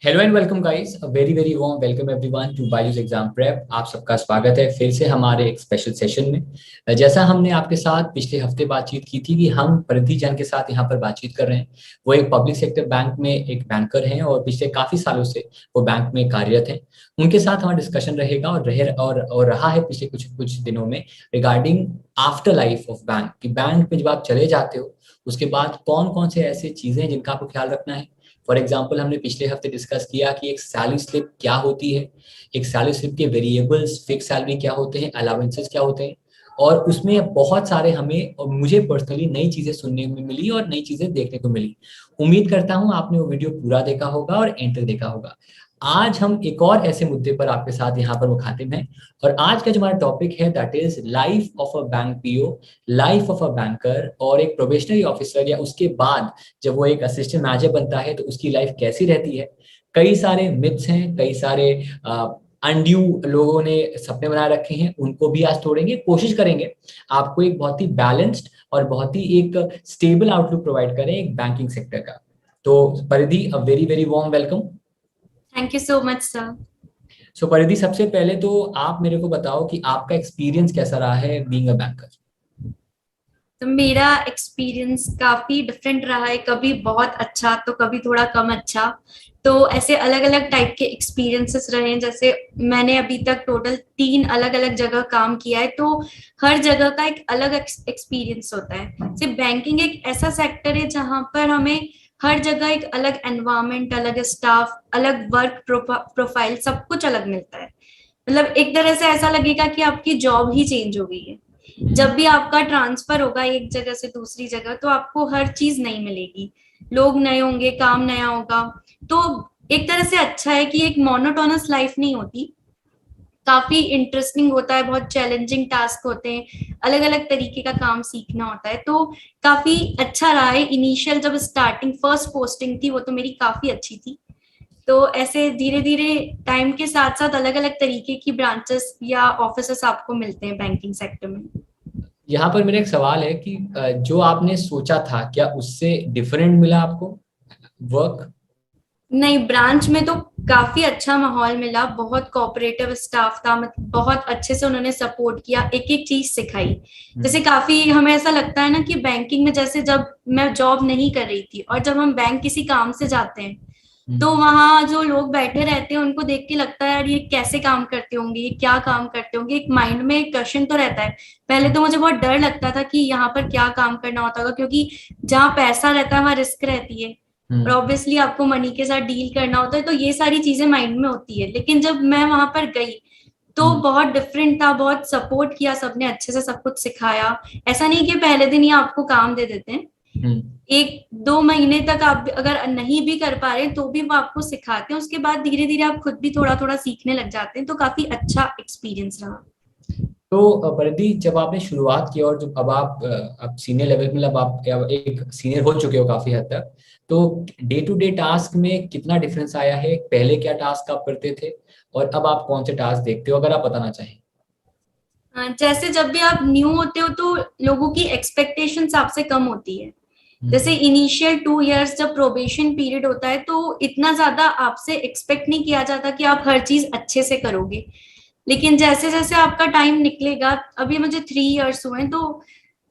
Hello and welcome guys, a very very warm welcome everyone to Byju's exam prep. आप सबका स्वागत है फिर से हमारे एक स्पेशल सेशन में। जैसा हमने आपके साथ पिछले हफ्ते बातचीत की थी कि हम परिधि जैन के साथ यहाँ पर बातचीत कर रहे हैं। वो एक पब्लिक सेक्टर बैंक में एक बैंकर हैं और पिछले काफी सालों से वो बैंक में कार्यरत हैं। उनके साथ हमारा डिस्कशन रहेगा और रहा है पिछले कुछ कुछ दिनों में regarding after life of bank, कि बैंक में जब आप चले जाते हो उसके बाद कौन कौन से ऐसी चीजें हैं जिनका आपको ख्याल रखना है। फॉर एग्जाम्पल, हमने पिछले हफ्ते डिस्कस किया कि एक सैलरी स्लिप क्या होती है, एक सैलरी स्लिप के वेरिएबल्स, फिक्स सैलरी क्या होते हैं, अलाउंसेस क्या होते हैं। और उसमें बहुत सारे हमें और मुझे पर्सनली नई चीजें सुनने में मिली और नई चीजें देखने को मिली। उम्मीद करता हूं आपने वो वीडियो पूरा देखा होगा और एंड तक देखा होगा। आज हम एक और ऐसे मुद्दे पर आपके साथ यहाँ पर मुखातिब हैं और आज का जो हमारा टॉपिक है that is life of a bank PO, life of a banker. और एक प्रोबेशनरी ऑफिसर या उसके बाद जब वो एक असिस्टेंट मैनेजर बनता है तो उसकी लाइफ कैसी रहती है। कई सारे मिथ्स हैं, कई सारे अनड्यू लोगों ने सपने बनाए रखे हैं, उनको भी आज तोड़ेंगे। कोशिश करेंगे आपको एक बहुत ही बैलेंस्ड और बहुत ही एक स्टेबल आउटलुक प्रोवाइड करें एक बैंकिंग सेक्टर का। तो परिधि, अ very very warm welcome. Thank you so much sir. सो परिधि, सबसे पहले तो आप मेरे को बताओ कि आपका एक्सपीरियंस कैसा रहा है बीइंग अ बैंकर। तो मेरा एक्सपीरियंस काफी डिफरेंट रहा है, कभी बहुत अच्छा तो कभी थोड़ा कम अच्छा। तो ऐसे अलग अलग टाइप के एक्सपीरियंसेस रहे हैं। जैसे मैंने अभी तक टोटल 3 अलग अलग जगह काम किया है, तो हर जगह का एक अलग एक्सपीरियंस होता है। सिर्फ बैंकिंग एक ऐसा सेक्टर है जहां पर हमें हर जगह एक अलग एनवायरनमेंट, अलग स्टाफ, अलग वर्क प्रोफाइल, सब कुछ अलग मिलता है। मतलब एक तरह से ऐसा लगेगा कि आपकी जॉब ही चेंज हो गई है। जब भी आपका ट्रांसफर होगा एक जगह से दूसरी जगह, तो आपको हर चीज नई मिलेगी, लोग नए होंगे, काम नया होगा। तो एक तरह से अच्छा है कि एक मोनोटोनस लाइफ नहीं होती, काफी इंटरेस्टिंग होता है, बहुत चैलेंजिंग टास्क होते हैं, अलग अलग तरीके का काम सीखना होता है। तो काफी अच्छा रहा है। इनिशियल जब स्टार्टिंग फर्स्ट पोस्टिंग थी वो तो मेरी काफी अच्छी थी। तो ऐसे धीरे धीरे टाइम के साथ साथ अलग अलग तरीके की ब्रांचेस या ऑफिसेस आपको मिलते हैं बैंकिंग सेक्टर में। यहाँ पर मेरा एक सवाल है कि जो आपने सोचा था क्या उससे डिफरेंट मिला आपको वर्क। नहीं, ब्रांच में तो काफी अच्छा माहौल मिला, बहुत कोऑपरेटिव स्टाफ था, मतलब बहुत अच्छे से उन्होंने सपोर्ट किया, एक एक चीज सिखाई। जैसे काफी हमें ऐसा लगता है ना कि बैंकिंग में, जैसे जब मैं जॉब नहीं कर रही थी और जब हम बैंक किसी काम से जाते हैं, तो वहां जो लोग बैठे रहते हैं उनको देख के लगता है यार ये कैसे काम करते होंगे, ये क्या काम करते होंगे, एक माइंड में एक क्वेश्चन तो रहता है। पहले तो मुझे बहुत डर लगता था कि यहाँ पर क्या काम करना होता होगा, क्योंकि जहाँ पैसा रहता है वहां रिस्क रहती है और ऑब्वियसली आपको मनी के साथ डील करना होता है, तो ये सारी चीजें माइंड में होती है। लेकिन जब मैं वहां पर गई तो बहुत डिफरेंट था, बहुत सपोर्ट किया सबने, अच्छे से सब कुछ सिखाया। ऐसा नहीं कि पहले दिन ही आपको काम दे देते हैं, 1-2 महीने तक आप अगर नहीं भी कर पा रहे तो भी वो आपको सिखाते हैं। उसके बाद धीरे धीरे आप खुद भी थोड़ा थोड़ा सीखने लग जाते हैं। तो काफी अच्छा एक्सपीरियंस रहा। तो परिधि, जब आपने शुरुआत की और जब अब सीनियर लेवल में, अब आप अब एक सीनियर हो चुके हो काफी हद तक, तो डे टू डे टास्क में कितना डिफरेंस आया है। पहले क्या टास्क आप करते थे और अब आप कौन से टास्क देखते हो, अगर आप बताना चाहें। जैसे जब भी आप न्यू होते हो तो लोगों की एक्सपेक्टेशंस आपसे कम होती है। जैसे इनिशियल 2 इयर्स जब प्रोबेशन पीरियड होता है तो इतना ज्यादा आपसे एक्सपेक्ट नहीं किया जाता कि आप हर चीज अच्छे से करोगे। लेकिन जैसे जैसे आपका टाइम निकलेगा, अभी मुझे 3 इयर्स हुए हैं, तो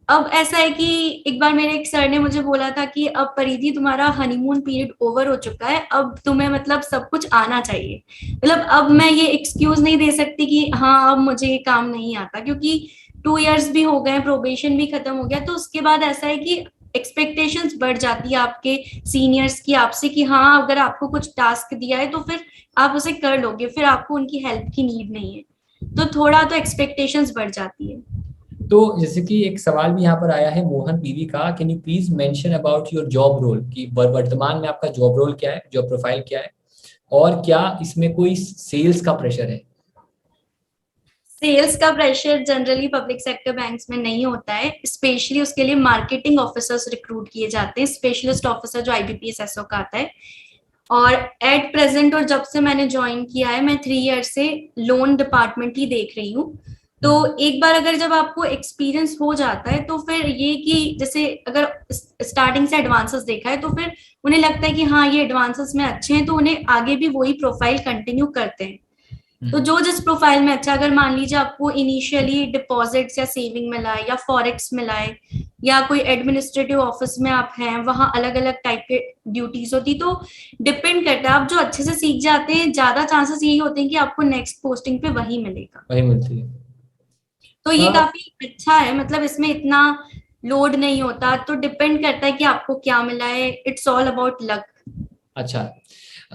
अब ऐसा है कि एक बार मेरे एक सर ने मुझे बोला था कि अब परिधि तुम्हारा हनीमून पीरियड ओवर हो चुका है, अब तुम्हें मतलब सब कुछ आना चाहिए। मतलब अब मैं ये एक्सक्यूज नहीं दे सकती कि हाँ अब मुझे ये काम नहीं आता, क्योंकि 2 इयर्स भी हो गए, प्रोबेशन भी खत्म हो गया। तो उसके बाद ऐसा है कि एक्सपेक्टेशंस बढ़ जाती है आपके सीनियर्स की आपसे कि हाँ अगर आपको कुछ टास्क दिया है तो फिर आप उसे कर लोगे, फिर आपको उनकी हेल्प की नीड नहीं है। तो थोड़ा तो एक्सपेक्टेशंस बढ़ जाती है। तो जैसे कि एक सवाल भी यहाँ पर आया है मोहन पीवी का, can you please mention about your job role, कि वर्तमान में आपका जॉब रोल क्या है, जॉब प्रोफाइल क्या है, और क्या इसमें कोई सेल्स का प्रेशर है। सेल्स का pressure generally public sector banks में नहीं होता है। स्पेशली उसके लिए मार्केटिंग ऑफिसर्स रिक्रूट किए जाते हैं, स्पेशलिस्ट ऑफिसर जो आईबीपीएस एसओ का आता है। और एट प्रेजेंट, और जब से मैंने ज्वाइन किया है, मैं 3 ईयर से लोन डिपार्टमेंट ही देख रही हूँ। तो एक बार अगर जब आपको एक्सपीरियंस हो जाता है तो फिर ये कि जैसे अगर स्टार्टिंग से एडवांसेस देखा है तो फिर उन्हें लगता है कि हाँ ये एडवांसेस में अच्छे हैं, तो उन्हें आगे भी वही प्रोफाइल कंटिन्यू करते हैं। तो जो जिस प्रोफाइल में अच्छा, अगर मान लीजिए आपको इनिशियली डिपॉजिट्स या सेविंग मिला है या फॉरेक्स मिला है या कोई एडमिनिस्ट्रेटिव ऑफिस में आप हैं, वहां अलग अलग टाइप के ड्यूटीज होती, तो डिपेंड करता है। आप जो अच्छे से सीख जाते हैं, ज्यादा चांसेस यही होते हैं कि आपको नेक्स्ट पोस्टिंग पे वही मिलेगा। वही मिलती है। तो ये काफी अच्छा है, मतलब इसमें इतना लोड नहीं होता। तो डिपेंड करता है कि आपको क्या मिला है, इट्स ऑल अबाउट लक। अच्छा,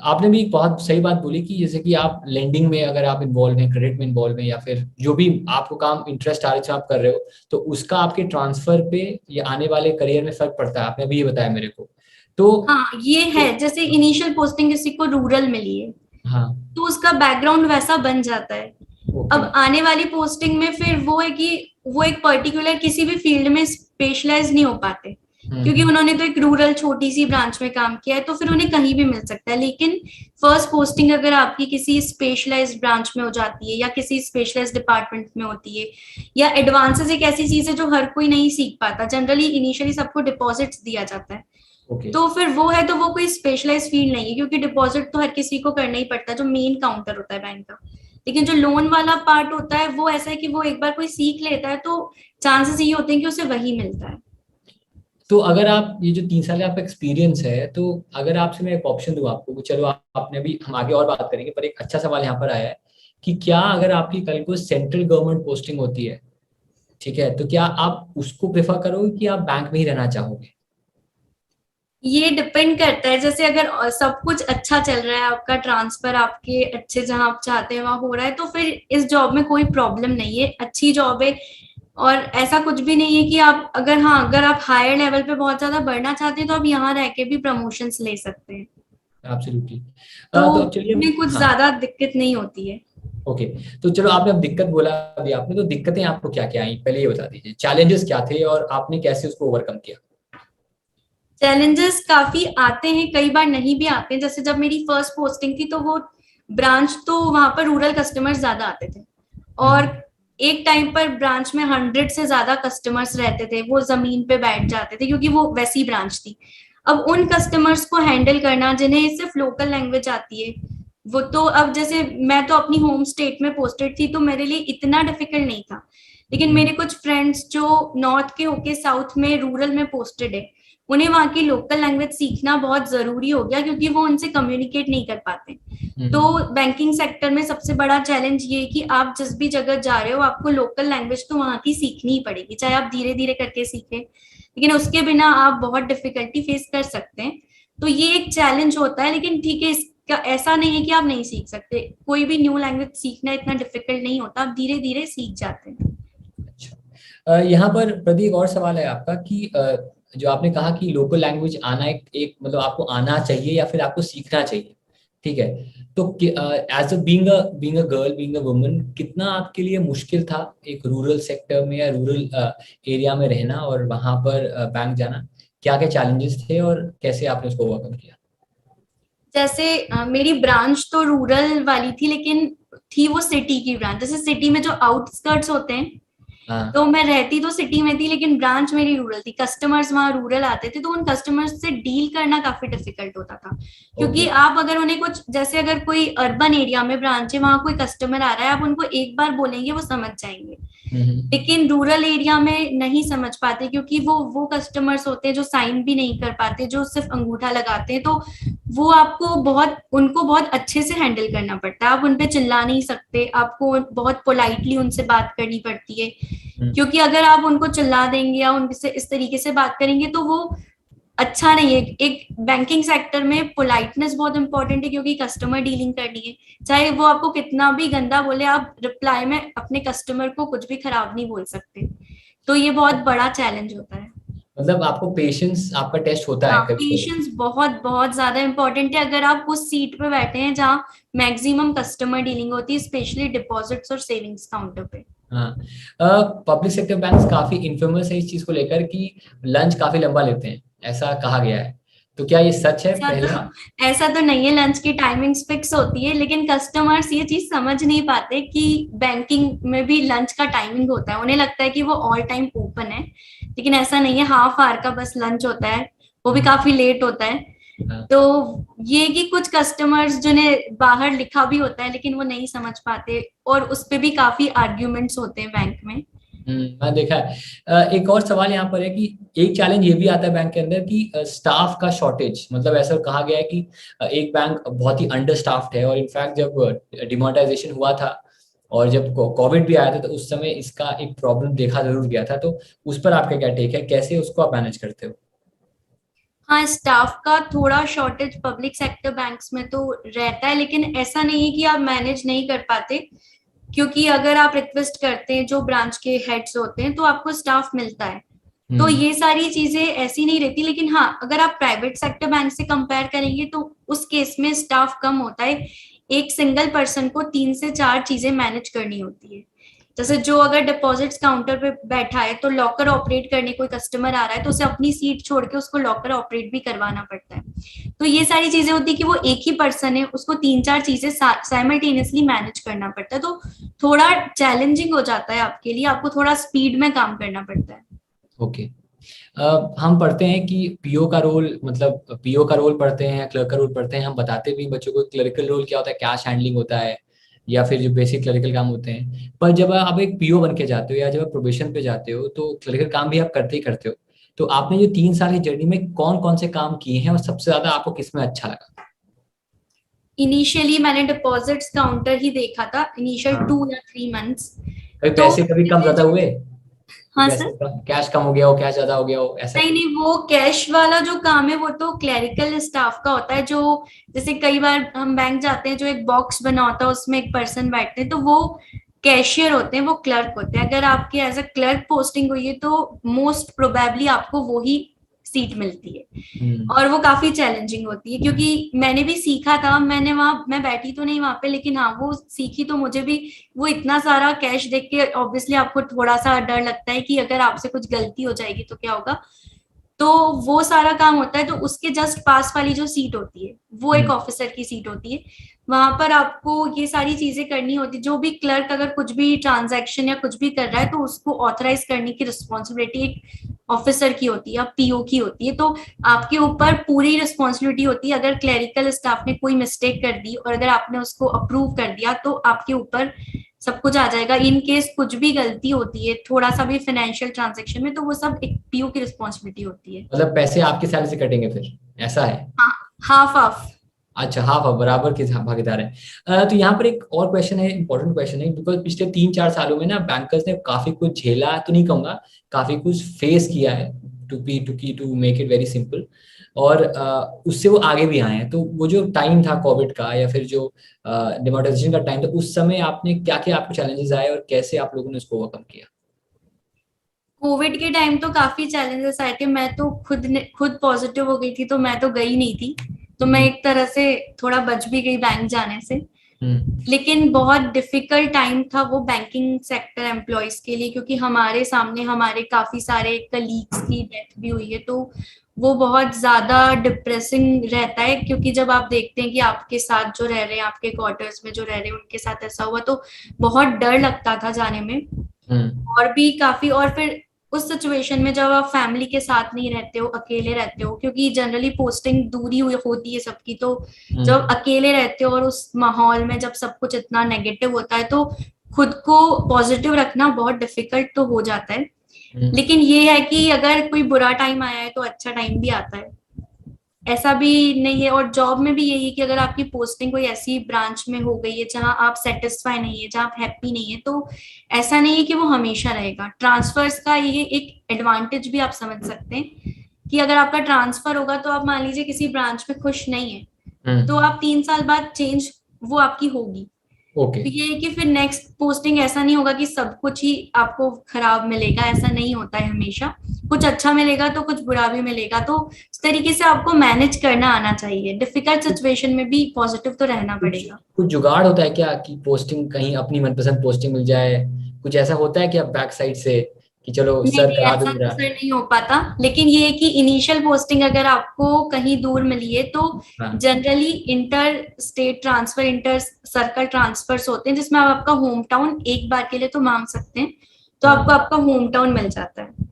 आपने भी एक बहुत सही बात बोली कि जैसे कि आप लेंडिंग में अगर आप इन्वॉल्व हैं, क्रेडिट में इन्वॉल्व हैं, या फिर जो भी आपको काम इंटरेस्ट आ रहा है आप कर रहे हो, तो उसका आपके ट्रांसफर पे या आने वाले करियर में फर्क पड़ता है। आपने भी ये बताया मेरे को। तो हाँ ये है, जैसे इनिशियल पोस्टिंग किसी को रूरल मिली है हाँ, तो उसका बैकग्राउंड वैसा बन जाता है। ओके। अब आने वाली पोस्टिंग में फिर वो है कि वो एक पर्टिकुलर किसी भी फील्ड में स्पेशलाइज नहीं हो पाते, क्योंकि उन्होंने तो एक रूरल छोटी सी ब्रांच में काम किया है, तो फिर उन्हें कहीं भी मिल सकता है। लेकिन फर्स्ट पोस्टिंग अगर आपकी किसी स्पेशलाइज्ड ब्रांच में हो जाती है या किसी स्पेशलाइज्ड डिपार्टमेंट में होती है, या एडवांसेस एक ऐसी चीज है जो हर कोई नहीं सीख पाता, जनरली इनिशियली सबको डिपॉजिट्स दिया जाता है, ओके। तो फिर वो है तो वो कोई स्पेशलाइज फील्ड नहीं है, क्योंकि डिपॉजिट तो हर किसी को करना ही पड़ता है, जो मेन काउंटर होता है बैंक का। लेकिन जो लोन वाला पार्ट होता है वो ऐसा है कि वो एक बार कोई सीख लेता है तो चांसेस ये होते हैं कि उसे वही मिलता है। तो अगर आप ये जो 3 साल का आपका एक्सपीरियंस है, तो अगर आपसे मैं एक ऑप्शन दूं आपको, कि चलो आपने भी, हम आगे और बात करेंगे, पर एक अच्छा सवाल यहाँ पर आया है कि क्या अगर आपकी कल को सेंट्रल गवर्नमेंट पोस्टिंग होती है, ठीक है, तो क्या आप उसको प्रेफर करोगे कि आप बैंक में ही रहना चाहोगे? ये डिपेंड करता है, जैसे अगर सब कुछ अच्छा चल रहा है, आपका ट्रांसफर आपके अच्छे जहां आप चाहते हैं वहां हो रहा है, तो फिर इस जॉब में कोई प्रॉब्लम नहीं है, अच्छी जॉब है। और ऐसा कुछ भी नहीं है कि आप अगर, हाँ अगर आप हायर लेवल पे बहुत ज्यादा बढ़ना चाहते हैं तो आप यहाँ रह के भी प्रमोशंस ले सकते हैं। एब्सोल्युटली। तो तो अब चलिए उसमें कुछ हाँ, ज्यादा दिक्कत नहीं होती है। ओके। तो चलो, आपने अब दिक्कत बोला अभी आपने, तो दिक्कतें आपको क्या क्या आई पहले ये बता दीजिए, चैलेंजेस क्या थे और आपने कैसे उसको ओवरकम किया? चैलेंजेस काफी आते हैं, कई बार नहीं भी आते हैं। जैसे जब मेरी फर्स्ट पोस्टिंग थी तो वो ब्रांच, तो वहां पर रूरल कस्टमर्स ज्यादा आते थे, और एक टाइम पर ब्रांच में 100 से ज्यादा कस्टमर्स रहते थे, वो जमीन पे बैठ जाते थे क्योंकि वो वैसी ब्रांच थी। अब उन कस्टमर्स को हैंडल करना जिन्हें सिर्फ लोकल लैंग्वेज आती है, वो तो, अब जैसे मैं तो अपनी होम स्टेट में पोस्टेड थी तो मेरे लिए इतना डिफिकल्ट नहीं था। लेकिन मेरे कुछ फ्रेंड्स जो नॉर्थ के होके साउथ में रूरल में पोस्टेड है, उन्हें वहां की लोकल लैंग्वेज सीखना बहुत जरूरी हो गया, क्योंकि वो उनसे कम्युनिकेट नहीं कर पाते। तो बैंकिंग सेक्टर में सबसे बड़ा चैलेंज ये है कि आप जिस भी जगह जा रहे हो आपको लोकल लैंग्वेज तो वहां की सीखनी ही पड़ेगी, चाहे आप धीरे धीरे करके सीखें, लेकिन उसके बिना आप बहुत डिफिकल्टी फेस कर सकते हैं। तो ये एक चैलेंज होता है, लेकिन ठीक है, इसका ऐसा नहीं है कि आप नहीं सीख सकते। कोई भी न्यू लैंग्वेज सीखना इतना डिफिकल्ट नहीं होता, आप धीरे धीरे सीख जाते हैं। अच्छा, यहाँ पर प्रदीप और सवाल है आपका कि जो आपने कहा कि लोकल लैंग्वेज आना एक मतलब आपको आना चाहिए या फिर आपको सीखना चाहिए, ठीक है, तो as a being a girl, being a woman, कितना आपके लिए मुश्किल था एक रूरल सेक्टर में या रूरल एरिया में रहना और वहां पर बैंक जाना? क्या क्या चैलेंजेस थे और कैसे आपने उसको ओवरकम किया? जैसे मेरी ब्रांच तो रूरल वाली थी, लेकिन थी वो सिटी की ब्रांच। जैसे सिटी में जो आउटस्कर्ट्स होते हैं, हाँ, तो मैं रहती तो सिटी में थी लेकिन ब्रांच मेरी रूरल थी, कस्टमर्स वहां रूरल आते थे, तो उन कस्टमर्स से डील करना काफी डिफिकल्ट होता था। क्योंकि ओके। आप अगर उन्हें कुछ, जैसे अगर कोई अर्बन एरिया में ब्रांच है, वहां कोई कस्टमर आ रहा है, आप उनको एक बार बोलेंगे वो समझ जाएंगे। लेकिन रूरल एरिया में नहीं समझ पाते, क्योंकि वो कस्टमर्स होते हैं जो साइन भी नहीं कर पाते, जो सिर्फ अंगूठा लगाते हैं, तो वो आपको बहुत, उनको बहुत अच्छे से हैंडल करना पड़ता है। आप उनपे चिल्ला नहीं सकते, आपको बहुत पोलाइटली उनसे बात करनी पड़ती है, क्योंकि अगर आप उनको चिल्ला देंगे या उनसे इस तरीके से बात करेंगे तो वो अच्छा नहीं है। एक बैंकिंग सेक्टर में पोलाइटनेस बहुत इंपॉर्टेंट है, क्योंकि कस्टमर डीलिंग करनी है, चाहे वो आपको कितना भी गंदा बोले, आप रिप्लाई में अपने कस्टमर को कुछ भी खराब नहीं बोल सकते। तो ये बहुत बड़ा चैलेंज होता है। मतलब आपको पेशेंस आपका टेस्ट होता है हाँ, कभी कभी? पेशेंस बहुत बहुत ज्यादा इंपॉर्टेंट है, अगर आप उस सीट पे बैठे हैं जहाँ मैक्सिमम कस्टमर डीलिंग होती है, स्पेशली डिपॉजिट्स और सेविंग्स काउंटर पे। हाँ, पब्लिक सेक्टर बैंक्स काफी इन्फेमस है इस चीज को लेकर कि लंच काफी लंबा लेते हैं, ऐसा कहा गया है। तो क्या ये सच है ऐसा पहला? तो ऐसा तो नहीं है, लंच की टाइमिंग्स फिक्स होती है, लेकिन कस्टमर्स ये चीज समझ नहीं पाते कि बैंकिंग में भी लंच का टाइमिंग होता है। उन्हें लगता है कि वो ऑल टाइम ओपन है, लेकिन ऐसा नहीं है। हाफ आवर का बस लंच होता है, वो भी हम्म, काफी लेट होता है। हाँ। तो ये कि कुछ कस्टमर्स जिन्हें बाहर लिखा भी होता है लेकिन वो नहीं समझ पाते, और उस पे भी काफी आर्ग्यूमेंट्स होते हैं बैंक में। मैं देखा है। एक और सवाल यहाँ पर है कि एक चैलेंज ये भी आता है बैंक के अंदर कि स्टाफ का शॉर्टेज, मतलब ऐसा कहा गया है कि एक बैंक बहुत ही अंडर स्टाफ्ड है, और इनफैक्ट जब डिमोनेटाइजेशन हुआ था और जब कोविड भी आया था तो उस समय इसका एक प्रॉब्लम देखा जरूर गया था। तो उस पर आपका क्या टेक है, कैसे उसको आप मैनेज करते हो? हाँ, स्टाफ का थोड़ा शॉर्टेज पब्लिक सेक्टर बैंक्स में तो रहता है, लेकिन ऐसा नहीं है कि आप मैनेज नहीं कर पाते, क्योंकि अगर आप रिक्वेस्ट करते हैं जो ब्रांच के हेड्स होते हैं तो आपको स्टाफ मिलता है। तो हम्म। ये सारी चीजें ऐसी नहीं रहती, लेकिन हाँ, अगर आप प्राइवेट सेक्टर बैंक से कंपेयर करेंगे तो उस केस में स्टाफ कम होता है। एक सिंगल पर्सन को 3 से 4 चीजें मैनेज करनी होती है। जैसे जो अगर डिपॉजिट्स काउंटर पे बैठा है तो लॉकर ऑपरेट करने कोई कस्टमर आ रहा है तो उसे अपनी सीट छोड़ के उसको लॉकर ऑपरेट भी करवाना पड़ता है। तो ये सारी चीजें होती है कि वो एक ही पर्सन है, उसको 3 4 चीजें साइमल्टेनियसली मैनेज करना पड़ता है। तो थोड़ा चैलेंजिंग हो जाता है आपके लिए, आपको थोड़ा स्पीड में काम करना पड़ता है। ओके। हम पढ़ते हैं कि पीओ का रोल, मतलब पीओ का रोल पढ़ते हैं, क्लर्क का रोल पढ़ते हैं, हम बताते भी बच्चों को क्लरिकल रोल क्या होता है, कैश हैंडलिंग होता है या फिर जो बेसिक क्लरिकल काम होते हैं। पर जब आप एक पीओ बन के जाते हो या जब आप प्रोबेशन पे जाते हो तो क्लरिकल काम भी आप करते ही करते हो। तो आपने जो 3 साल की जर्नी में कौन कौन से काम किए हैं और सबसे ज्यादा आपको किसमें अच्छा लगा? इनिशियली मैंने डिपॉजिट्स काउंटर ही देखा था, इनिशियल हाँ। 2 या 3 मंथ्स। कभी तो पैसे कभी कम ज्यादा हुए? कि हाँ पैसे सर। कम, कैश कम हो गया हो, कैश ज्यादा हो गया हो, ऐसा नहीं कुछ? नहीं, वो कैश वाला जो काम है वो तो क्लरिकल स्टाफ का होता है। जो जैसे कई बार हम बैंक जाते हैं, जो एक बॉक्स बना होता है उसमें एक पर्सन बैठते हैं, तो वो कैशियर होते हैं, वो क्लर्क होते हैं। अगर आपकी एज अ क्लर्क पोस्टिंग हुई है तो मोस्ट प्रोबेबली आपको वो ही सीट मिलती है। हम्म। और वो काफी चैलेंजिंग होती है, क्योंकि मैंने भी सीखा था। मैंने वहां, मैं बैठी तो नहीं वहां पे, लेकिन हाँ वो सीखी तो मुझे भी। वो इतना सारा कैश देख के ऑब्वियसली आपको थोड़ा सा डर लगता है कि अगर आपसे कुछ गलती हो जाएगी तो क्या होगा। तो वो सारा काम होता है। तो उसके जस्ट पास वाली जो सीट होती है वो एक हम्म। ऑफिसर की सीट होती है। वहां पर आपको ये सारी चीजें करनी होती है। जो भी क्लर्क अगर कुछ भी ट्रांजैक्शन या कुछ भी कर रहा है तो उसको ऑथराइज करने की रिस्पॉन्सिबिलिटी एक ऑफिसर की होती है या पीओ की होती है। तो आपके ऊपर पूरी रिस्पॉन्सिबिलिटी होती है। अगर क्लरिकल स्टाफ ने कोई मिस्टेक कर दी और अगर आपने उसको अप्रूव कर दिया तो आपके ऊपर सब कुछ आ जाएगा। इन केस कुछ भी गलती होती है थोड़ा सा भी फाइनेंशियल ट्रांजेक्शन में, तो वो सब एक पीओ की रिस्पॉन्सिबिलिटी होती है। मतलब पैसे आपकी सैलरी से कटेंगे फिर, ऐसा है? हाँ, हाफ हाफ। अच्छा, हाफ हाफ, बराबर के भागीदार है। तो यहाँ पर एक और क्वेश्चन है, इंपॉर्टेंट क्वेश्चन है, बिकॉज पिछले 3 4 सालों में ना बैंकर्स ने काफी कुछ झेला तो नहीं कहूंगा, काफी कुछ फेस किया है, to make it very simple. और उससे वो आगे भी आए हैं। तो वो जो टाइम था कोविड का या फिर जो डिमोनेटाइजेशन का टाइम था, उस समय आपने क्या क्या आपको चैलेंजेस आए और कैसे आप लोगों ने उसको ओवरकम किया? कोविड के टाइम तो काफी चैलेंजेस आए थे। मैं तो खुद पॉजिटिव हो गई थी, तो मैं तो गई नहीं थी। तो मैं हम्म। एक तरह से थोड़ा बच भी गई बैंक जाने से। हम्म। लेकिन बहुत डिफिकल्ट टाइम था वो बैंकिंग सेक्टर एम्प्लॉयज के लिए, क्योंकि हमारे सामने हमारे काफी सारे कलीग्स की डेथ भी हुई है। तो वो बहुत ज्यादा डिप्रेसिंग रहता है, क्योंकि जब आप देखते हैं कि आपके साथ जो रह रहे हैं, आपके क्वार्टर्स में जो रह रहे हैं, उनके साथ ऐसा हुआ, तो बहुत डर लगता था जाने में। हम्म। और भी काफी, और फिर उस सिचुएशन में जब आप फैमिली के साथ नहीं रहते हो, अकेले रहते हो, क्योंकि जनरली पोस्टिंग दूरी हुई होती है सबकी। तो जब हम्म। अकेले रहते हो और उस माहौल में जब सब कुछ इतना नेगेटिव होता है तो खुद को पॉजिटिव रखना बहुत डिफिकल्ट तो हो जाता है। हम्म। लेकिन ये है कि अगर कोई बुरा टाइम आया है तो अच्छा टाइम भी आता है, ऐसा भी नहीं है। और जॉब में भी यही है कि अगर आपकी पोस्टिंग कोई ऐसी ब्रांच में हो गई है जहां आप सेटिस्फाई नहीं है, जहां आप हैप्पी नहीं है, तो ऐसा नहीं है कि वो हमेशा रहेगा। ट्रांसफर्स का ये एक एडवांटेज भी आप समझ सकते हैं कि अगर आपका ट्रांसफर होगा तो आप मान लीजिए किसी ब्रांच में खुश नहीं है, तो हम्म। आप 3 साल बाद चेंज वो आपकी होगी। ओके। तो ये है कि फिर नेक्स्ट पोस्टिंग ऐसा नहीं होगा कि सब कुछ ही आपको खराब मिलेगा, ऐसा नहीं होता है हमेशा। कुछ अच्छा मिलेगा तो कुछ बुरा भी मिलेगा। तो इस तरीके से आपको मैनेज करना आना चाहिए। डिफिकल्ट सिचुएशन में भी पॉजिटिव तो रहना कुछ पड़ेगा। कुछ जुगाड़ होता है क्या कि पोस्टिंग, कहीं अपनी मनपसंद पोस्टिंग मिल जाए? कुछ ऐसा होता है क्या बैक साइड से कि चलो नहीं सर नहीं, करा ऐसा तो दूंगा? सर नहीं हो पाता, लेकिन ये है कि इनिशियल पोस्टिंग अगर आपको कहीं दूर मिली है तो हाँ generally inter state transfer, inter circle transfers होते हैं जिसमें आप आपका होम टाउन एक बार के लिए तो मांग सकते हैं, तो आपको हाँ। आपका होम टाउन मिल जाता है।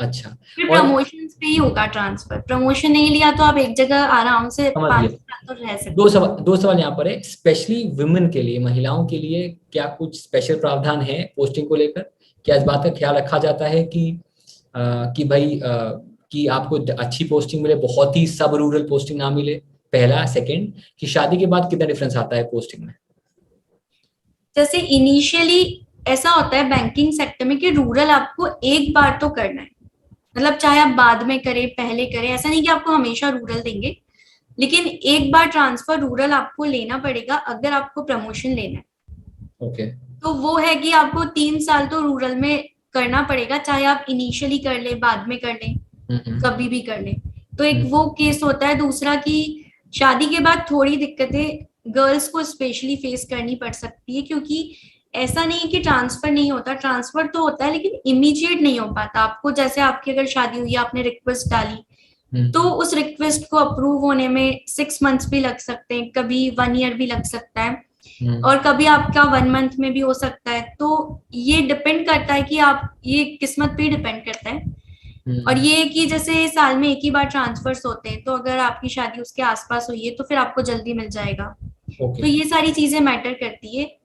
अच्छा। फिर और प्रमोशन पे ही होगा ट्रांसफर, प्रमोशन नहीं लिया तो आप एक जगह आराम से समझ पांच गया। साल तो रह सकते हैं। दो सवाल यहाँ पर है, स्पेशली वुमेन के लिए, महिलाओं के लिए क्या कुछ स्पेशल प्रावधान है पोस्टिंग को लेकर? क्या इस बात का ख्याल रखा जाता है कि भाई कि आपको अच्छी पोस्टिंग मिले, बहुत ही सब रूरल पोस्टिंग ना मिले? पहला। सेकंड, कि शादी के बाद कितना डिफरेंस आता है पोस्टिंग में? जैसे इनिशियली ऐसा होता है बैंकिंग सेक्टर में कि रूरल आपको एक बार तो करना है, मतलब चाहे आप बाद में करें पहले करें, ऐसा नहीं कि आपको हमेशा रूरल देंगे, लेकिन एक बार ट्रांसफर रूरल आपको लेना पड़ेगा अगर आपको प्रमोशन लेना है। ओके। तो वो है कि आपको 3 साल तो रूरल में करना पड़ेगा, चाहे आप इनिशियली कर ले बाद में कर लें, हम्म कभी भी कर लें। तो एक हम्म वो केस होता है। दूसरा कि शादी के बाद थोड़ी दिक्कतें गर्ल्स को स्पेशली फेस करनी पड़ सकती है, क्योंकि ऐसा नहीं है कि ट्रांसफर नहीं होता, ट्रांसफर तो होता है लेकिन इमीडिएट नहीं हो पाता। आपको जैसे आपकी अगर शादी हुई, आपने रिक्वेस्ट डाली, तो हम्म उस रिक्वेस्ट को अप्रूव होने में 6 मंथ्स भी लग सकते हैं, कभी 1 ईयर भी लग सकता है, हम्म और कभी आपका 1 मंथ में भी हो सकता है। तो ये डिपेंड करता है कि आप, ये किस्मत पे डिपेंड करता है। और हम्म। ये कि जैसे साल में एक ही बार ट्रांसफर्स होते हैं, तो अगर आपकी शादी उसके आसपास हुई है तो फिर आपको जल्दी मिल जाएगा। ओके। तो ये सारी चीजें मैटर करती है।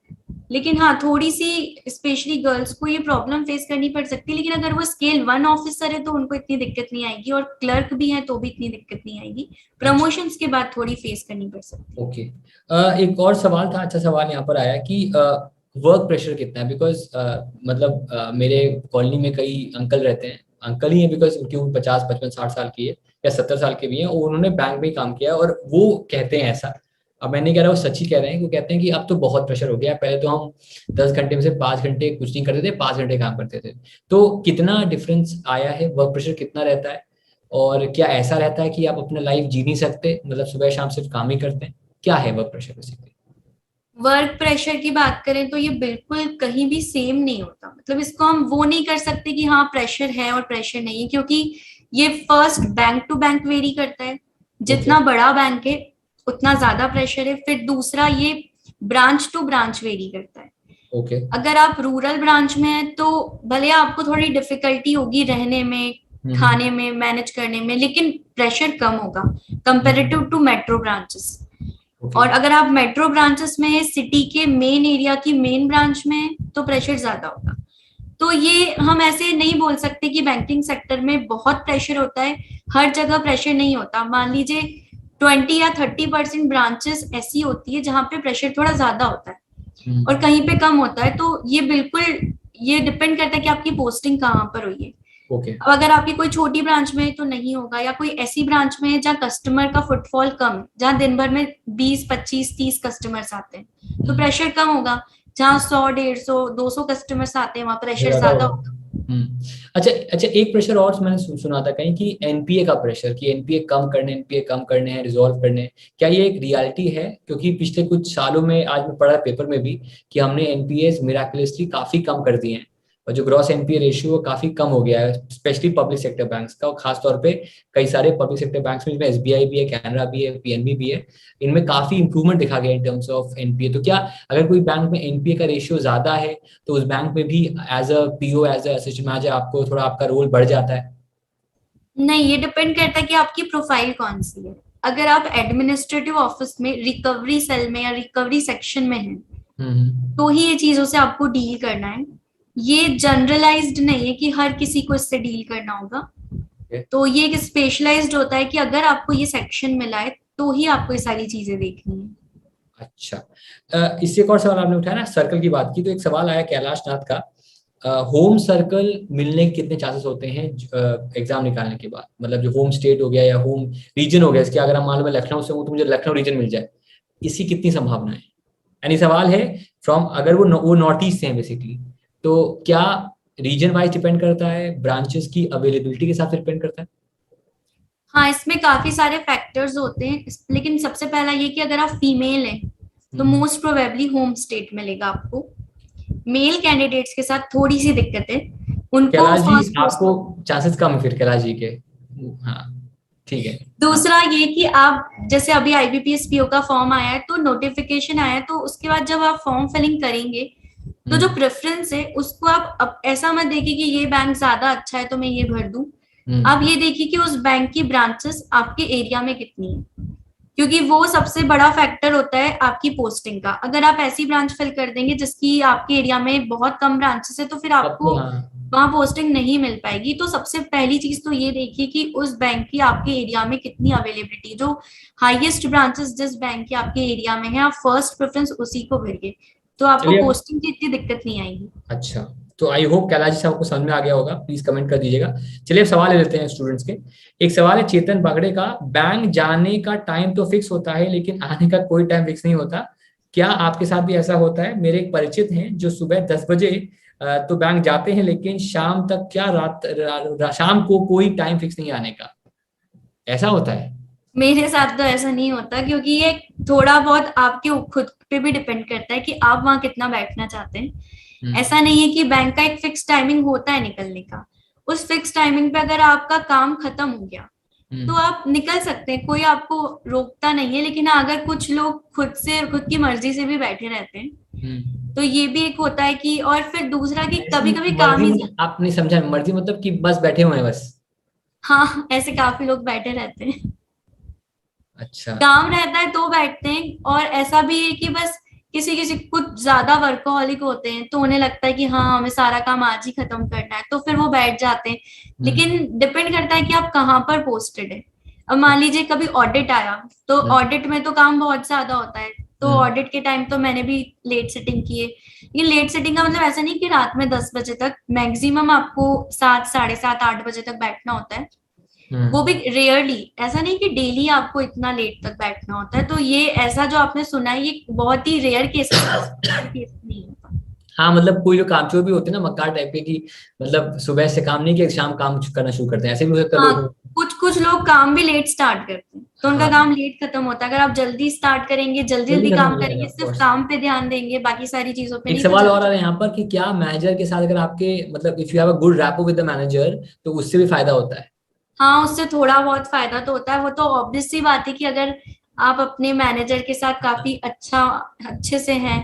लेकिन हाँ, थोड़ी सी स्पेशली गर्ल्स को ये प्रॉब्लम फेस करनी पड़ सकती है, लेकिन अगर वो स्केल 1 ऑफिसर है तो उनको इतनी दिक्कत नहीं आएगी, और क्लर्क भी है तो भी इतनी दिक्कत नहीं आएगी। अच्छा। प्रमोशंस के बाद थोड़ी फेस करनी पड़ सकती है। ओके। एक और सवाल था, अच्छा सवाल यहाँ पर आया कि वर्क प्रेशर कितना है? बिकॉज मतलब मेरे कॉलोनी में कई अंकल रहते हैं, अंकल ही हैं बिकॉज उनकी उम्र 50 55 60 साल की है, या 70 साल के भी हैं, और उन्होंने बैंक में ही काम किया है, और वो कहते हैं ऐसा, अब मैं नहीं कह रहा वो सच्ची कह रहे हैं, वो कहते हैं कि अब तो बहुत प्रेशर हो गया, पहले तो हम 10 घंटे में से 5 घंटे कुछ नहीं करते थे, 5 घंटे काम करते थे। तो कितना डिफरेंस आया है, वर्क प्रेशर कितना रहता है? और क्या ऐसा रहता है कि आप अपना लाइफ जी नहीं सकते, मतलब सुबह शाम सिर्फ काम ही करते हैं? क्या है work pressure basically? Work pressure की बात करें तो ये बिल्कुल कहीं भी सेम नहीं होता, मतलब इसको हम वो नहीं कर सकते कि हाँ प्रेशर है और प्रेशर नहीं है, क्योंकि ये first bank to bank vary करता है। ओके। जितना बड़ा बैंक है उतना ज्यादा प्रेशर है। फिर दूसरा, ये ब्रांच टू ब्रांच वेरी करता है। ओके। अगर आप रूरल ब्रांच में हैं तो भले आपको थोड़ी डिफिकल्टी होगी रहने में, हम्म खाने में, मैनेज करने में, लेकिन प्रेशर कम होगा comparative to metro branches. Okay. और अगर आप मेट्रो ब्रांचेस में है, सिटी के मेन एरिया की मेन ब्रांच में है, तो प्रेशर ज्यादा होगा। तो ये हम ऐसे नहीं बोल सकते कि बैंकिंग सेक्टर में बहुत प्रेशर होता है। हर जगह प्रेशर नहीं होता। मान लीजिए 20 या 30% ब्रांचेस ऐसी होती है जहां पे प्रेशर थोड़ा ज्यादा होता है, और हम्म। कहीं पे कम होता है। तो ये बिल्कुल, ये डिपेंड करता है कि आपकी पोस्टिंग कहाँ पर हुई है। ओके। अब अगर आपकी कोई छोटी ब्रांच में है तो नहीं होगा, या कोई ऐसी ब्रांच में है जहाँ कस्टमर का फुटफॉल कम है, जहाँ दिन भर में 20 25 30 कस्टमर्स आते हैं, तो प्रेशर कम होगा। जहाँ 100 150 200 कस्टमर्स आते हैं वहां प्रेशर ज्यादा ज्यादा होगा। होगा। अच्छा अच्छा, एक प्रेशर और मैंने सुना था कहीं कि एनपीए का प्रेशर, कि एनपीए कम करने हैं, रिजॉल्व करने हैं। क्या ये एक रियलिटी है? क्योंकि पिछले कुछ सालों में, आज मैं पढ़ा पेपर में भी, कि हमने एनपीए मिराकुलसली काफी कम कर दिए हैं, और जो ग्रॉस एनपीए रेशियो वो काफी कम हो गया है, स्पेशली पब्लिक सेक्टर बैंक्स का, और खासतौर पे कई सारे पब्लिक सेक्टर बैंक्स में, जिसमें एसबीआई भी है, कैनरा भी है, पीएनबी भी है, इनमें काफी इंप्रूवमेंट देखा गया इन टर्म्स ऑफ एनपीए। तो क्या अगर कोई बैंक में एनपीए का रेशियो ज्यादा है तो उस बैंक में भी as a PO, as a assistant manager, आपको थोड़ा आपका रोल बढ़ जाता है? नहीं, ये डिपेंड करता है कि आपकी प्रोफाइल कौन सी है। अगर आप एडमिनिस्ट्रेटिव ऑफिस में रिकवरी सेल में या रिकवरी सेक्शन में हैं, तो ही ये चीजों से आपको डील करना है। ये जनरलाइज्ड नहीं है कि हर किसी को इससे डील करना होगा। Okay. तो ये एक स्पेशलाइज्ड होता है कि अगर आपको ये सेक्शन मिला है तो ही आपको ये सारी चीजें देखनी है। अच्छा। इससे एक और सवाल आपने उठाया ना, सर्कल की बात की, तो एक सवाल आया कैलाश नाथ का, होम सर्कल मिलने के कितने चांसेस होते हैं एग्जाम निकालने के बाद? मतलब जो होम स्टेट हो गया या होम रीजन हो गया, इसके अगर हम मान लो मैं लखनऊ से हूँ तो मुझे लखनऊ रीजन मिल जाए, इसकी कितनी संभावना है? यानी सवाल है फ्रॉम, अगर वो नॉर्थ ईस्ट से हैं बेसिकली, तो क्या रीजन वाइज डिपेंड करता है, ब्रांचेस की अवेलेबिलिटी के हिसाब से डिपेंड करता है? हाँ, इसमें काफी सारे फैक्टर्स होते हैं, लेकिन सबसे पहला ये कि अगर आप फीमेल हैं तो हम्म मोस्ट प्रोबेबली होम स्टेट मिलेगा आपको। मेल कैंडिडेट्स के साथ थोड़ी सी दिक्कत है, उनको कैलाश जी फर्स्ट आपको पोस्टिंग। चांसेस कम है फिर कैलाश जी के। हाँ ठीक है। हाँ। दूसरा ये कि आप जैसे अभी आईबीपीएस पीओ का फॉर्म आया है तो नोटिफिकेशन आया है, तो उसके बाद जब आप फॉर्म फिलिंग करेंगे तो जो हम्म। प्रेफरेंस है उसको आप अब ऐसा मत देखिए कि ये बैंक ज्यादा अच्छा है तो मैं ये भर दूं। आप हम्म। ये देखिए कि उस बैंक की ब्रांचेस आपके एरिया में कितनी है, क्योंकि वो सबसे बड़ा फैक्टर होता है आपकी पोस्टिंग का। अगर आप ऐसी ब्रांच फिल कर देंगे जिसकी आपके एरिया में बहुत कम ब्रांचेस है तो फिर तब आपको तो हाँ। वहां पोस्टिंग नहीं मिल पाएगी। तो सबसे पहली चीज तो ये देखिए कि उस बैंक की आपके एरिया में कितनी अवेलेबिलिटी, जो हाईएस्ट ब्रांचेस जिस बैंक की आपके एरिया में है आप फर्स्ट प्रेफरेंस उसी को भरिए, तो आपको चलिए अब। पोस्टिंग की इतनी दिक्कत नहीं आएगी। अच्छा, तो आई होप कैलाश जी आपको समझ में आ गया होगा, प्लीज कमेंट कर दीजिएगा। चलिए अब सवाल ले लेते हैं स्टूडेंट्स के। एक सवाल है चेतन बागड़े का, बैंक जाने का टाइम तो फिक्स होता है लेकिन आने का कोई टाइम फिक्स नहीं होता, क्या आपके साथ भी ऐसा होता है? मेरे एक परिचित हैं जो सुबह 10 बजे तो बैंक जाते हैं लेकिन शाम तक, क्या शाम को कोई टाइम फिक्स नहीं आने का, ऐसा होता है? मेरे साथ तो ऐसा नहीं होता, क्योंकि ये थोड़ा बहुत आपके खुद पे भी डिपेंड करता है कि आप वहां कितना बैठना चाहते हैं। हम्म। ऐसा नहीं है कि बैंक का एक फिक्स टाइमिंग होता है निकलने का। उस फिक्स टाइमिंग पे अगर आपका काम खत्म हो गया तो हम्म। आप निकल सकते हैं, कोई आपको रोकता नहीं है। लेकिन हाँ, अगर कुछ लोग खुद से खुद की मर्जी से भी बैठे रहते हैं हम्म। तो ये भी एक होता है कि, और फिर दूसरा कि ऐसे कभी कभी काम मर्जी ही, मतलब आप नहीं समझा, मर्जी मतलब कि बस बैठे हुए हैं बस? हाँ ऐसे काफी लोग बैठे रहते हैं। अच्छा। काम रहता है तो बैठते हैं, और ऐसा भी है कि बस किसी किसी कुछ ज्यादा वर्कोहॉलिक होते हैं तो उन्हें लगता है कि हाँ हमें सारा काम आज ही खत्म करना है तो फिर वो बैठ जाते हैं। हम्म। लेकिन डिपेंड करता है कि आप कहाँ पर पोस्टेड है। अब मान लीजिए कभी ऑडिट आया तो हम्म। ऑडिट में तो काम बहुत ज्यादा होता है, तो हम्म। ऑडिट के टाइम तो मैंने भी लेट सेटिंग की है। ये लेट सेटिंग का मतलब ऐसा नहीं कि रात में 10 बजे तक, मैक्सिमम आपको 7, 7:30, 8 बजे तक बैठना होता है। वो हम्म। भी रेयरली, ऐसा नहीं कि डेली आपको इतना लेट तक बैठना होता है। तो ये ऐसा जो आपने सुना है ये बहुत ही रेयर केसेस में, रेयर केस नहीं होता। हाँ मतलब कोई जो कामचोर भी होते हैं ना, मक्कार टाइप के, कि मतलब सुबह से काम नहीं किया शाम काम करना शुरू करते हैं, ऐसे भी हो सकता है हाँ, लोग हो। कुछ कुछ लोग काम भी लेट स्टार्ट करते हैं तो उनका हाँ काम लेट खत्म होता है। अगर आप जल्दी स्टार्ट करेंगे, जल्दी जल्दी जल्दी खत्म काम हो जाएगा करेंगे, ऑफ सिर्फ कोर्स। काम पे ध्यान देंगे बाकी सारी चीजों पे एक नहीं, तो सवाल और आ रहा जल्दी। है यहाँ पर कि क्या मैनेजर के साथ अगर आपके मतलब if you have a good rapport with the manager तो उससे भी फायदा होता है? हाँ, उससे थोड़ा बहुत फायदा तो होता है। वो तो ऑब्वियस सी बात है कि अगर आप अपने मैनेजर के साथ काफी अच्छे से हैं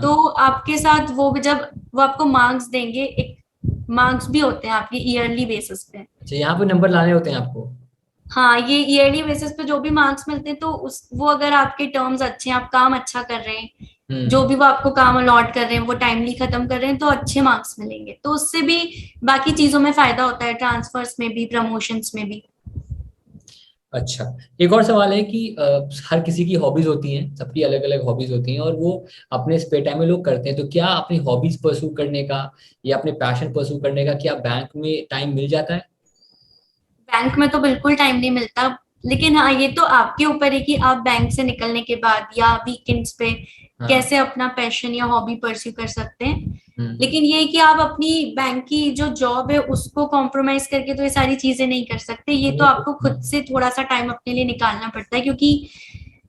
तो हाँ। आपके साथ वो भी, जब वो आपको मार्क्स देंगे, एक मार्क्स भी होते हैं आपके ईयरली बेसिस पे। अच्छा, यहाँ पे नंबर लाने होते हैं आपको? हाँ, ये ईयरली बेसिस पे जो भी मार्क्स मिलते हैं तो उस वो अगर आपके टर्म्स अच्छे हैं, आप काम अच्छा कर रहे हैं, जो हम्म। भी वो आपको काम अलॉट कर रहे हैं वो टाइमली खत्म कर रहे हैं तो अच्छे मार्क्स मिलेंगे। तो उससे भी बाकी चीजों में फायदा होता है, ट्रांसफर्स में भी, प्रमोशंस में भी। अच्छा, एक और सवाल है कि हर किसी की हॉबीज होती हैं, सबकी अलग अलग हॉबीज होती हैं और वो अपने स्पेयर टाइम में लोग करते हैं, तो क्या अपनी हॉबीज परस्यू करने का या अपने पैशन परस्यू करने का क्या बैंक में टाइम मिल जाता है? बैंक में तो बिल्कुल टाइम नहीं मिलता। लेकिन हाँ, ये तो आपके ऊपर है कि आप बैंक से निकलने के बाद या वीकेंड्स पे हाँ। कैसे अपना पैशन या हॉबी परस्यू कर सकते हैं। हम्म। लेकिन ये है कि आप अपनी बैंक की जो जॉब है उसको कॉम्प्रोमाइज करके तो ये सारी चीजें नहीं कर सकते। ये तो आपको खुद से थोड़ा सा टाइम अपने लिए निकालना पड़ता है, क्योंकि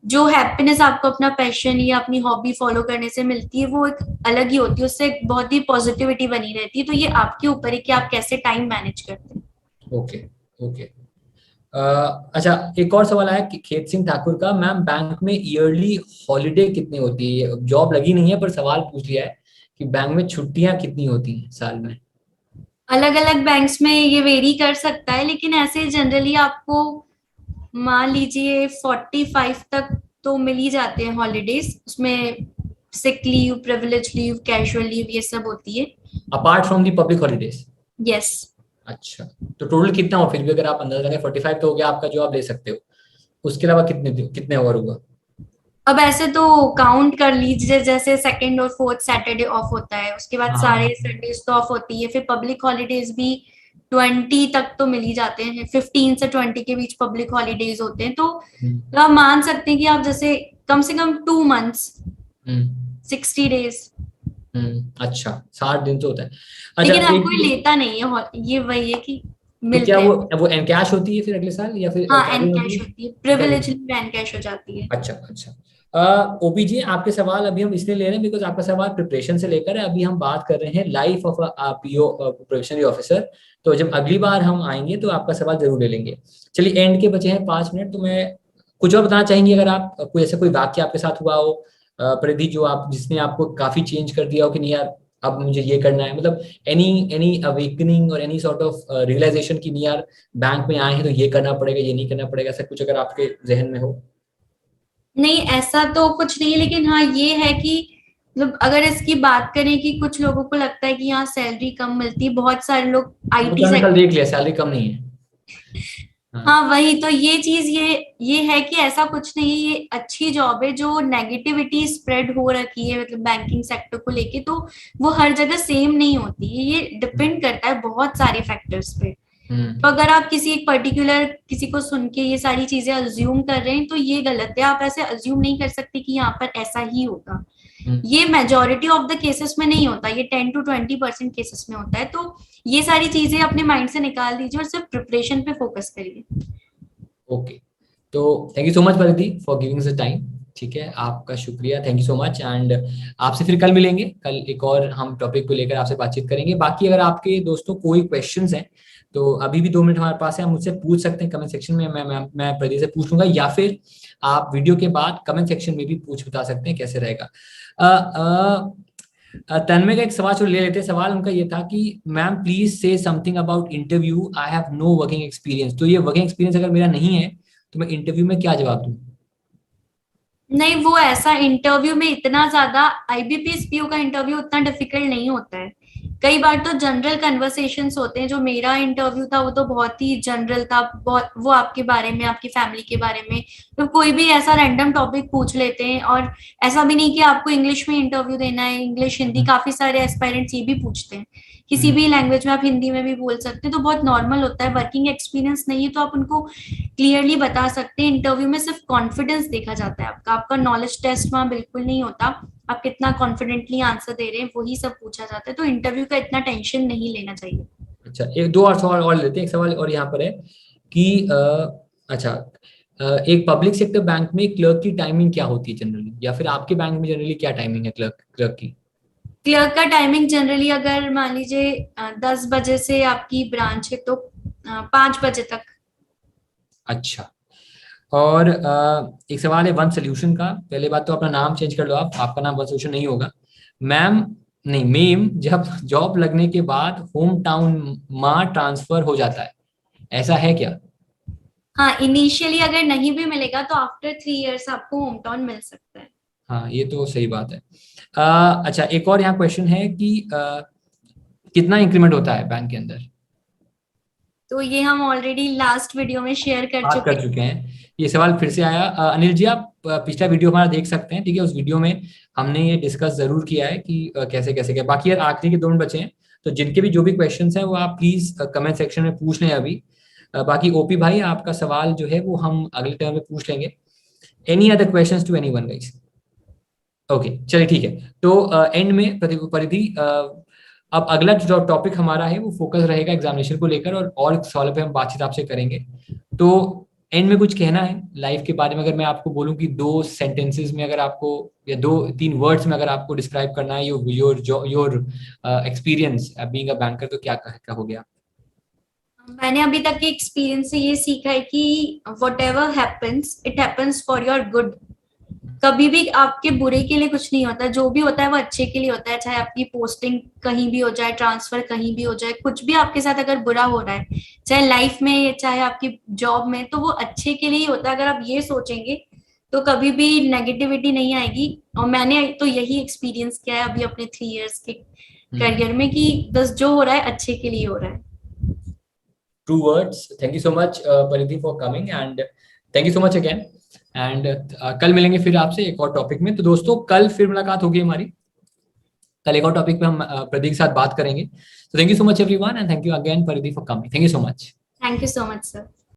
जो हैप्पीनेस आपको अपना पैशन या अपनी हॉबी फॉलो करने से मिलती है वो एक अलग ही होती है, उससे एक बहुत ही पॉजिटिविटी बनी रहती है। तो ये आपके ऊपर है कि आप कैसे टाइम मैनेज करते हैं। ओके। ओके। अच्छा, एक और सवाल आया कि खेत सिंह ठाकुर का, मैम बैंक में ईयरली हॉलीडे कितनी होती है? जॉब लगी नहीं है पर सवाल पूछ लिया है कि बैंक में छुट्टियां कितनी होती हैं साल में? अलग अलग बैंक्स में ये वेरी कर सकता है, लेकिन ऐसे जनरली आपको मान लीजिए 45 तक तो मिल ही जाते हैं हॉलीडेज। उसमें sick leave, privilege leave, casual leave ये सब होती है। Apart from the public holidays? Yes. अच्छा, तो टोटल कितना हो फिर भी, अगर आप अंदाजा लगाए 45 तो हो गया आपका जो आप ले सकते हो, उसके अलावा कितने कितने ओवर हुआ? अब ऐसे तो काउंट कर लीजिए, जैसे सेकंड और फोर्थ सैटरडे ऑफ होता है, उसके बाद सारे हाँ। संडेज तो ऑफ होती है, फिर पब्लिक हॉलीडेज भी 20 तक तो मिल ही जाते हैं। 15 से 20 के बीच पब्लिक हॉलीडेज होते हैं। तो आप मान सकते हैं कि आप जैसे कम से कम 2 मंथ्स, हम्म। 60 डेज। अच्छा, 60 दिन तो होता है। अच्छा लेकिन हर एक कोई लेता नहीं है, ये वही है कि तो क्या मिलते हैं। वो एनकैश होती है फिर अगले साल या फिर हाँ, कैरी एन होती कैश है? होती है, कैरी। प्रिविलेज एन कैश हो जाती है। अच्छा अच्छा। ओपीजी आपके सवाल अभी हम इसलिए ले रहे हैं बिकॉज आपका सवाल प्रिपरेशन से लेकर है, अभी हम बात कर रहे हैं life of PO probationary officer. तो जब अगली बार हम आएंगे तो आपका सवाल जरूर ले लेंगे। चलिए एंड के बचे हैं 5 मिनट, तो मैं कुछ और बताना चाहेंगे अगर आप कोई ऐसा कोई वाक्य आपके साथ हुआ हो परिधि, जो आप जिसने आपको काफी चेंज कर दिया हो कि नहीं यार अब मुझे ये करना है, मतलब एनी एनी अवेकनिंग और एनी सॉर्ट ऑफ रियलाइजेशन की नहीं यार बैंक में आए हैं तो ये करना पड़ेगा ये नहीं करना पड़ेगा, ऐसा कुछ अगर आपके जहन में हो? नहीं, ऐसा तो कुछ नहीं है, लेकिन हाँ ये है कि मतलब अगर इसकी बात करें कि कुछ लोगों को लगता है कि यहाँ सैलरी कम मिलती है, बहुत सारे लोग वो तो आईटी हमने कल सेक्टर। देख लिया, सैलरी कम नहीं है। हाँ। हाँ वही तो, ये चीज ये है कि ऐसा कुछ नहीं है, ये अच्छी जॉब है। जो नेगेटिविटी स्प्रेड हो रखी है मतलब बैंकिंग सेक्टर को लेके, तो वो हर जगह सेम नहीं होती है, ये डिपेंड करता है बहुत सारे फैक्टर्स पे। तो अगर आप किसी एक पर्टिकुलर किसी को सुन के ये सारी चीजें अज्यूम कर रहे हैं तो ये गलत है। आप ऐसे अज्यूम नहीं कर सकते कि यहाँ पर ऐसा ही होगा। ये मेजोरिटी ऑफ द केसेस में नहीं होता, ये 10 to 20% केसेस में होता है। तो ये सारी चीजें अपने माइंड से निकाल दीजिए और सिर्फ प्रिपरेशन पे फोकस करिए। ओके, तो थैंक यू सो मच परिधि फॉर गिविंग द टाइम। ठीक है, आपका शुक्रिया, thank you so much. And आपसे फिर कल मिलेंगे, कल एक और हम टॉपिक को लेकर आपसे बातचीत करेंगे। बाकी अगर आपके दोस्तों कोई क्वेश्चंस हैं तो अभी भी 2 मिनट हमारे पास है, आप मुझसे पूछ सकते हैं कमेंट सेक्शन में, मैं परिधि से पूछ लूंगा, या फिर आप वीडियो के बाद कमेंट सेक्शन में भी पूछ बता सकते हैं, कैसे रहेगा। तन्मय का एक सवाल जो ले लेते हैं, सवाल उनका ये था कि मैम प्लीज से something about interview, I have no working experience. तो ये वर्किंग एक्सपीरियंस अगर मेरा नहीं है तो मैं इंटरव्यू में क्या जवाब दूं? नहीं, वो ऐसा इंटरव्यू में इतना ज्यादा, आईबीपीएस पीओ का इंटरव्यू उतना डिफिकल्ट नहीं होता है। कई बार तो जनरल कन्वर्सेशंस होते हैं। जो मेरा इंटरव्यू था वो तो बहुत ही जनरल था, बहुत वो आपके बारे में, आपकी फैमिली के बारे में, तो कोई भी ऐसा रैंडम टॉपिक पूछ लेते हैं। और ऐसा भी नहीं कि आपको इंग्लिश में इंटरव्यू देना है, इंग्लिश हिंदी, काफी सारे एस्पायरेंट्स ये भी पूछते हैं। किसी भी लैंग्वेज में आप हिंदी में भी बोल सकते हैं, तो बहुत नॉर्मल होता है। वर्किंग एक्सपीरियंस नहीं है तो आप उनको क्लियरली बता सकते हैं। इंटरव्यू में सिर्फ कॉन्फिडेंस देखा जाता है आपका, आपका नॉलेज टेस्ट वहां बिल्कुल नहीं होता। आप कितना कॉन्फिडेंटली आंसर दे रहे हैं वही सब पूछा जाता है। तो इंटरव्यू का इतना टेंशन नहीं लेना चाहिए। अच्छा, एक दो और सवाल और लेते हैं। एक सवाल और यहाँ पर है कि अच्छा, एक पब्लिक सेक्टर बैंक में क्लर्क की टाइमिंग क्या होती है जनरली, या फिर आपके बैंक में जनरली क्या टाइमिंग है क्लर्क क्लर्क की? क्लर्क का टाइमिंग जनरली अगर मान लीजिए 10 बजे से आपकी ब्रांच है तो 5 बजे तक। अच्छा, और एक सवाल है वन सोल्यूशन का। पहले बात तो अपना नाम चेंज कर लो, आप, आपका नाम वन सोल्यूशन नहीं होगा। मैम नहीं मेम, जब जॉब लगने के बाद होम टाउन माँ ट्रांसफर हो जाता है, ऐसा है क्या? हाँ, इनिशियली अगर नहीं भी मिलेगा तो आफ्टर 3 इयर्स आपको होम टाउन मिल सकता है। हाँ ये तो सही बात है। अच्छा, एक और यहाँ क्वेश्चन है कि कितना इंक्रीमेंट होता है बैंक के अंदर? तो ये हम ऑलरेडी लास्ट वीडियो में शेयर कर बात चुके कर चुके हैं, ये सवाल फिर से आया। अनिल जी आप पिछला वीडियो हमारा देख सकते हैं, ठीक है, उस वीडियो में हमने ये डिस्कस जरूर किया है कि कैसे कैसे क्या। बाकी यार आखिरी के 2 मिनट बचे हैं, तो जिनके भी जो भी क्वेश्चंस हैं वो आप प्लीज कमेंट सेक्शन में पूछ लें अभी। बाकी ओपी भाई आपका सवाल जो है वो हम अगले टर्म में पूछ लेंगे। Any other questions to anyone guys? Okay चलिए ठीक है, तो एंड में परिधि अब अगला जो टॉपिक हमारा है वो फोकस रहेगा एग्जामिनेशन को लेकर, और सवालों पे हम बातचीत आपसे करेंगे। तो एंड में कुछ कहना है लाइफ के बारे में, अगर मैं आपको बोलूं कि 2 सेंटेंसेस में अगर आपको, या 2-3 वर्ड्स में अगर आपको डिस्क्राइब करना है your experience being a banker, तो क्या कहोगे आप? मैंने अभी तक के एक्सपीरियंस से ये सीखा है कि what ever happens it happens for your good. कभी भी आपके बुरे के लिए कुछ नहीं होता, जो भी होता है वो अच्छे के लिए होता है। चाहे आपकी पोस्टिंग कहीं भी हो जाए, ट्रांसफर कहीं भी हो जाए, कुछ भी आपके साथ अगर बुरा हो रहा है, चाहे लाइफ में चाहे आपकी जॉब में, तो वो अच्छे के लिए ही होता है। अगर आप ये सोचेंगे तो कभी भी नेगेटिविटी नहीं आएगी। और मैंने तो यही एक्सपीरियंस किया है अभी अपने 3 इयर्स के करियर में कि बस जो हो रहा है अच्छे के लिए हो रहा है। True words. Thank you so much, Paridhi, for coming, and thank you so much again. And कल मिलेंगे फिर आपसे एक और टॉपिक में। तो दोस्तों कल फिर मुलाकात होगी हमारी, कल एक और टॉपिक पे हम प्रदीप के साथ बात करेंगे। तो thank you so much everyone, and thank you again परिधि for coming. Thank you so much. Thank you so much sir.